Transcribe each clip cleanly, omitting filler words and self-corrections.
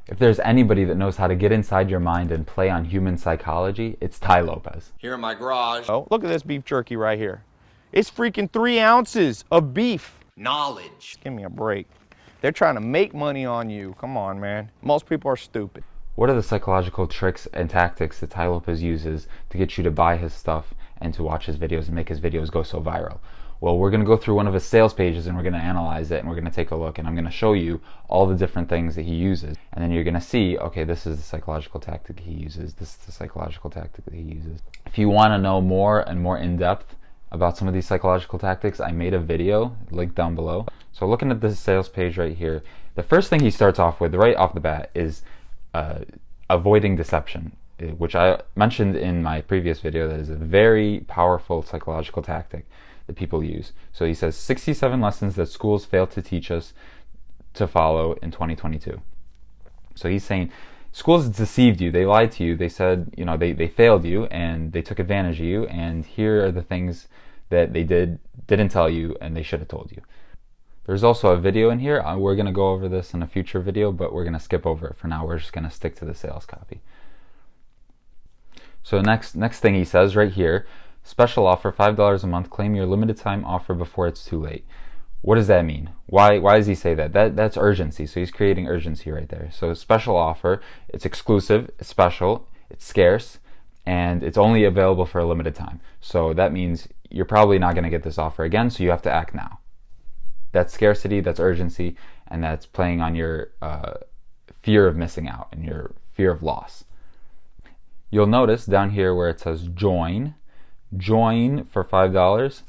If there's anybody that knows how to get inside your mind and play on human psychology, it's Tai Lopez. Here in my garage. Oh, look at this beef jerky right here. It's freaking 3 ounces of beef. Knowledge. Give me a break. They're trying to make money on you. Come on, man. Most people are stupid. What are the psychological tricks and tactics that Tai Lopez uses to get you to buy his stuff and to watch his videos and make his videos go so viral? Well, we're going to go through one of his sales pages and we're going to analyze it and we're going to take a look and I'm going to show you all the different things that he uses. And then you're going to see, okay, this is the psychological tactic he uses. This is the psychological tactic that he uses. If you want to know more and more in depth about some of these psychological tactics, I made a video, linked down below. So looking at this sales page right here, the first thing he starts off with right off the bat is avoiding deception, which I mentioned in my previous video. That is a very powerful psychological tactic that people use. So he says 67 lessons that schools failed to teach us to follow in 2022. So he's saying schools deceived you, they lied to you, they said, you know, they failed you and they took advantage of you, and here are the things that they didn't tell you and they should have told you. There's also a video in here. We're going to go over this in a future video, but we're going to skip over it for now. We're just going to stick to the sales copy. So next thing he says right here, special offer, $5 a month, claim your limited time offer before it's too late. What does that mean? Why does he say that? That's urgency. So he's creating urgency right there. So special offer, it's exclusive, it's special, it's scarce, and it's only available for a limited time. So that means you're probably not going to get this offer again, so you have to act now. That's scarcity, that's urgency, and that's playing on your fear of missing out and your fear of loss. You'll notice down here where it says join for $5.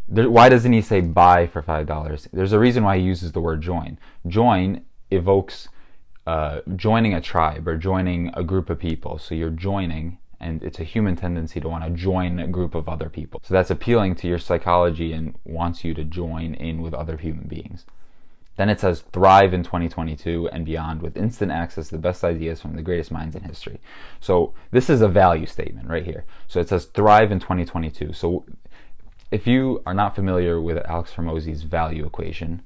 Why doesn't he say buy for $5? There's a reason why he uses the word join. Join evokes joining a tribe or joining a group of people. So you're joining, and it's a human tendency to want to join a group of other people. So that's appealing to your psychology and wants you to join in with other human beings. Then it says thrive in 2022 and beyond with instant access to the best ideas from the greatest minds in history. So this is a value statement right here. So it says thrive in 2022. So if you are not familiar with Alex Hormozi's value equation,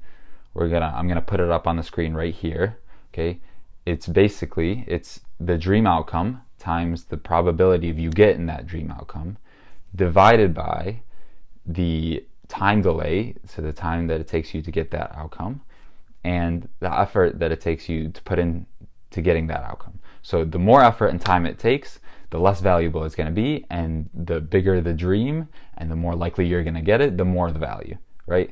I'm gonna put it up on the screen right here. Okay, it's the dream outcome times the probability of you getting that dream outcome divided by the time delay, so the time that it takes you to get that outcome, and the effort that it takes you to put in to getting that outcome. So the more effort and time it takes, the less valuable it's going to be, and the bigger the dream and the more likely you're going to get it, the more the value, right?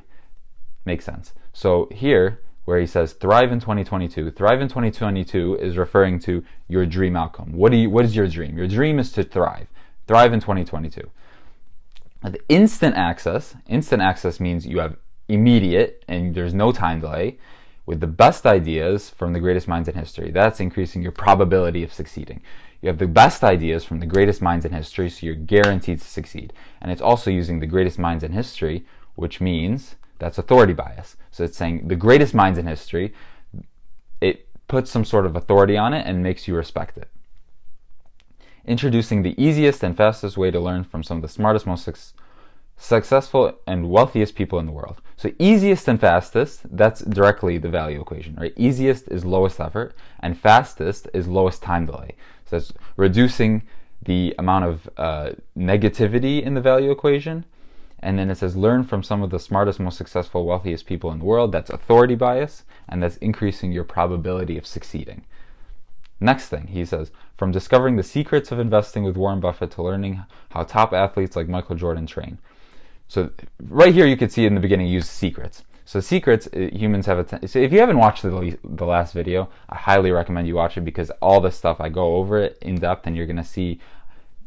Makes sense. So here where he says thrive in 2022, thrive in 2022 is referring to your dream outcome. What is your dream? Your dream is to thrive in 2022. The instant access means you have immediate and there's no time delay with the best ideas from the greatest minds in history. That's increasing your probability of succeeding. You have the best ideas from the greatest minds in history, so you're guaranteed to succeed. And it's also using the greatest minds in history, which means that's authority bias. So it's saying the greatest minds in history, it puts some sort of authority on it and makes you respect it. Introducing the easiest and fastest way to learn from some of the smartest, most successful and wealthiest people in the world. So easiest and fastest, that's directly the value equation, right? Easiest is lowest effort and fastest is lowest time delay. So that's reducing the amount of negativity in the value equation. And then it says learn from some of the smartest, most successful, wealthiest people in the world. That's authority bias, and that's increasing your probability of succeeding. Next thing, he says, from discovering the secrets of investing with Warren Buffett to learning how top athletes like Michael Jordan train. So right here you can see in the beginning use secrets. So secrets, humans have so if you haven't watched the last video, I highly recommend you watch it because all this stuff, I go over it in depth and you're going to see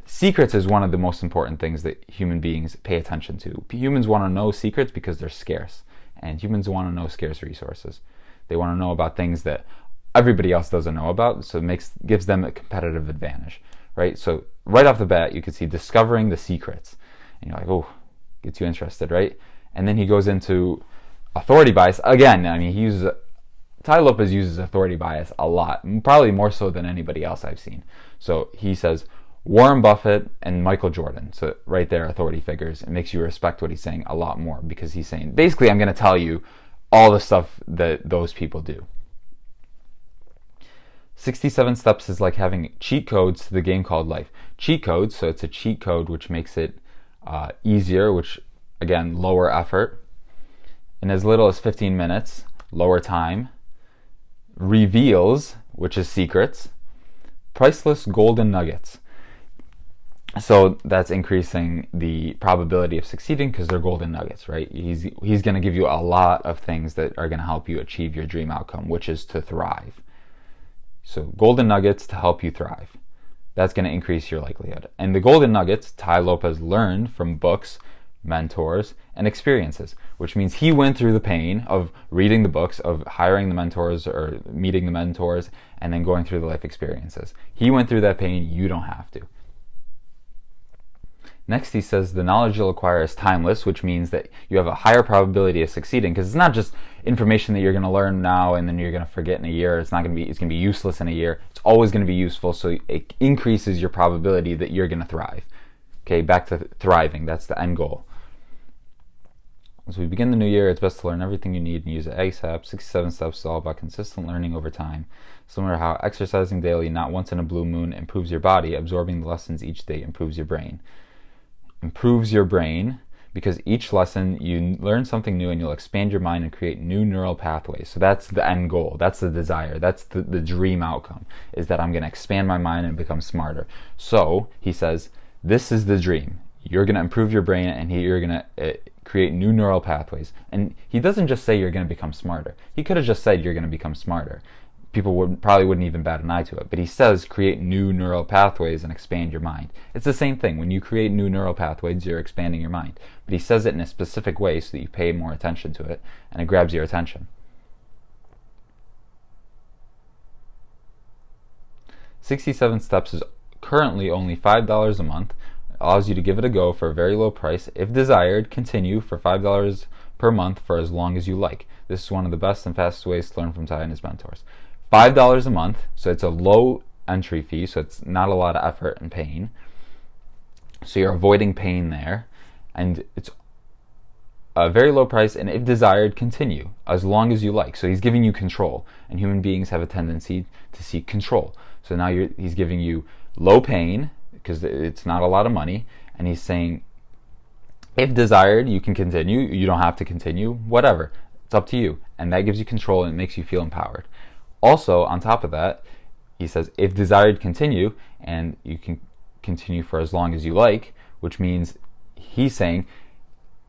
secrets is one of the most important things that human beings pay attention to. Humans want to know secrets because they're scarce, and humans want to know scarce resources. They want to know about things that everybody else doesn't know about, so it gives them a competitive advantage, right? So right off the bat, you can see discovering the secrets, and you're like, oh, gets you interested, right? And then he goes into authority bias again. I mean, Tai Lopez uses authority bias a lot, probably more so than anybody else I've seen. So he says Warren Buffett and Michael Jordan. So right there, authority figures. It makes you respect what he's saying a lot more because he's saying, basically, I'm going to tell you all the stuff that those people do. 67 steps is like having cheat codes to the game called life. Cheat codes, so it's a cheat code which makes it easier, which again, lower effort, in as little as 15 minutes, lower time. Reveals, which is secrets. Priceless golden nuggets. So that's increasing the probability of succeeding because they're golden nuggets, right? He's going to give you a lot of things that are going to help you achieve your dream outcome, which is to thrive. So golden nuggets to help you thrive. That's going to increase your likelihood. And the golden nuggets, Tai Lopez learned from books, mentors, and experiences, which means he went through the pain of reading the books, of hiring the mentors or meeting the mentors, and then going through the life experiences. He went through that pain. You don't have to. Next, he says the knowledge you'll acquire is timeless, which means that you have a higher probability of succeeding because it's not just information that you're going to learn now and then you're going to forget in a year. It's going to be useless in a year. It's always going to be useful, so it increases your probability that you're going to thrive. Okay, back to thriving. That's the end goal. As we begin the new year, it's best to learn everything you need and use it ASAP. 67 steps is all about consistent learning over time. Similar to how exercising daily, not once in a blue moon, improves your body, absorbing the lessons each day improves your brain. Improves your brain because each lesson you learn something new and you'll expand your mind and create new neural pathways. So that's the end goal. That's the desire. That's the dream outcome, is that I'm going to expand my mind and become smarter. So he says, this is the dream. You're going to improve your brain and you're going to create new neural pathways. And he doesn't just say you're going to become smarter. He could have just said you're going to become smarter. People probably wouldn't even bat an eye to it. But he says create new neural pathways and expand your mind. It's the same thing. When you create new neural pathways, you're expanding your mind. But he says it in a specific way so that you pay more attention to it and it grabs your attention. 67 Steps is currently only $5 a month. It allows you to give it a go for a very low price. If desired, continue for $5 per month for as long as you like. This is one of the best and fastest ways to learn from Tai and his mentors. $5 a month, so it's a low entry fee, so it's not a lot of effort and pain. So you're avoiding pain there, and it's a very low price, and if desired, continue as long as you like. So he's giving you control, and human beings have a tendency to seek control. So now he's giving you low pain, because it's not a lot of money, and he's saying, if desired, you can continue. You don't have to continue, whatever. It's up to you, and that gives you control, and it makes you feel empowered. Also, on top of that, he says, if desired, continue, and you can continue for as long as you like, which means he's saying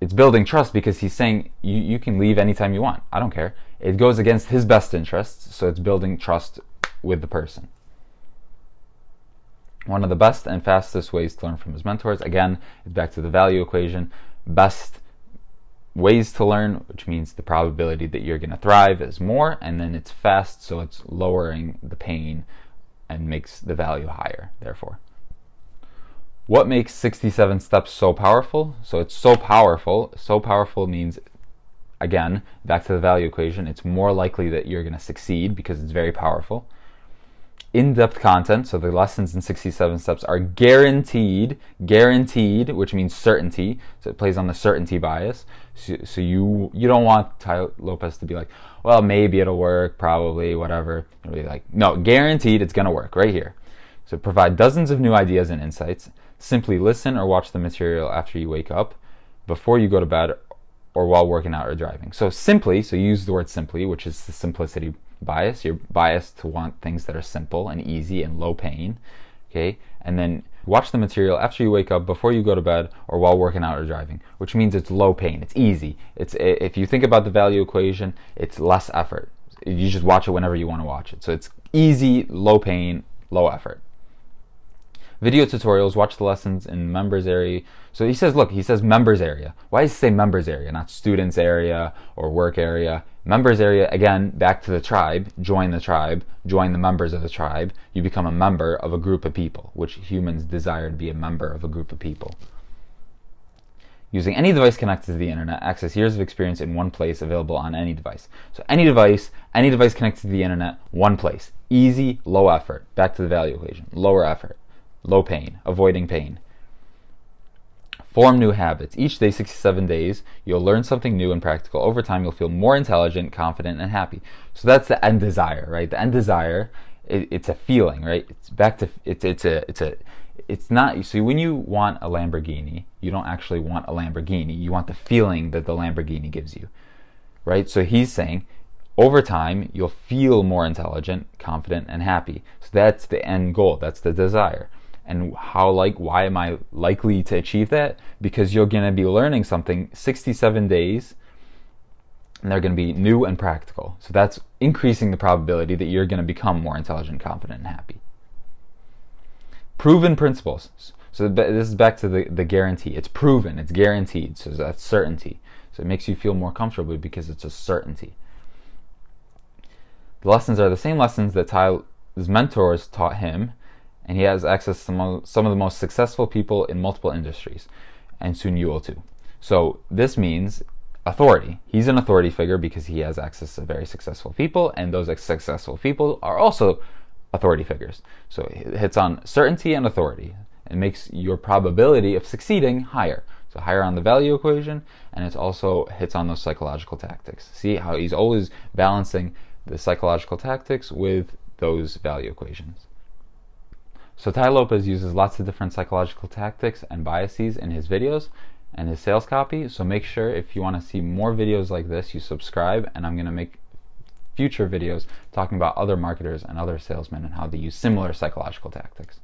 it's building trust because he's saying you can leave anytime you want. I don't care. It goes against his best interests, so it's building trust with the person. One of the best and fastest ways to learn from his mentors, again, is back to the value equation. Best ways to learn, which means the probability that you're going to thrive is more, and then it's fast, so it's lowering the pain and makes the value higher, therefore. What makes 67 steps so powerful? So it's so powerful. So powerful means, again, back to the value equation, it's more likely that you're going to succeed because it's very powerful. In-depth content, so the lessons in 67 steps are guaranteed, which means certainty, so it plays on the certainty bias. So you don't want Tai Lopez to be like, well, maybe it'll work, probably, whatever. It'll be like, no, guaranteed it's going to work right here. So provide dozens of new ideas and insights. Simply listen or watch the material after you wake up, before you go to bed, or while working out or driving. So simply, so use the word simply, which is the simplicity bias. You're biased to want things that are simple and easy and low pain. Okay, and then watch the material after you wake up, before you go to bed, or while working out or driving, which means it's low pain. It's easy. If you think about the value equation, it's less effort. You just watch it whenever you want to watch it. So it's easy, low pain, low effort. Video tutorials, watch the lessons in members area. So he says members area. Why does he say members area, not students area or work area? Members area, again, back to the tribe, join the members of the tribe. You become a member of a group of people, which humans desire to be a member of a group of people. Using any device connected to the internet, access years of experience in one place, available on any device. So any device connected to the internet, one place. Easy, low effort. Back to the value equation. Lower effort. Low pain, avoiding pain. Form new habits. Each day, 67 days, you'll learn something new and practical. Over time, you'll feel more intelligent, confident, and happy. So that's the end desire, right? The end desire It's a feeling, right? It's back to it's not. So when you want a Lamborghini, you don't actually want a Lamborghini. You want the feeling that the Lamborghini gives you, right? So he's saying, over time, you'll feel more intelligent, confident, and happy. So that's the end goal. That's the desire. And why am I likely to achieve that? Because you're going to be learning something 67 days, and they're going to be new and practical. So that's increasing the probability that you're going to become more intelligent, confident, and happy. Proven principles. So this is back to the guarantee. It's proven, it's guaranteed, so that's certainty. So it makes you feel more comfortable because it's a certainty. The lessons are the same lessons that Tai's mentors taught him, and he has access to some of the most successful people in multiple industries, and soon you will too. So this means authority. He's an authority figure because he has access to very successful people, and those successful people are also authority figures. So it hits on certainty and authority. It makes your probability of succeeding higher. So higher on the value equation, and it also hits on those psychological tactics. See how he's always balancing the psychological tactics with those value equations. So Tai Lopez uses lots of different psychological tactics and biases in his videos and his sales copy. So make sure, if you want to see more videos like this, you subscribe, and I'm going to make future videos talking about other marketers and other salesmen and how they use similar psychological tactics.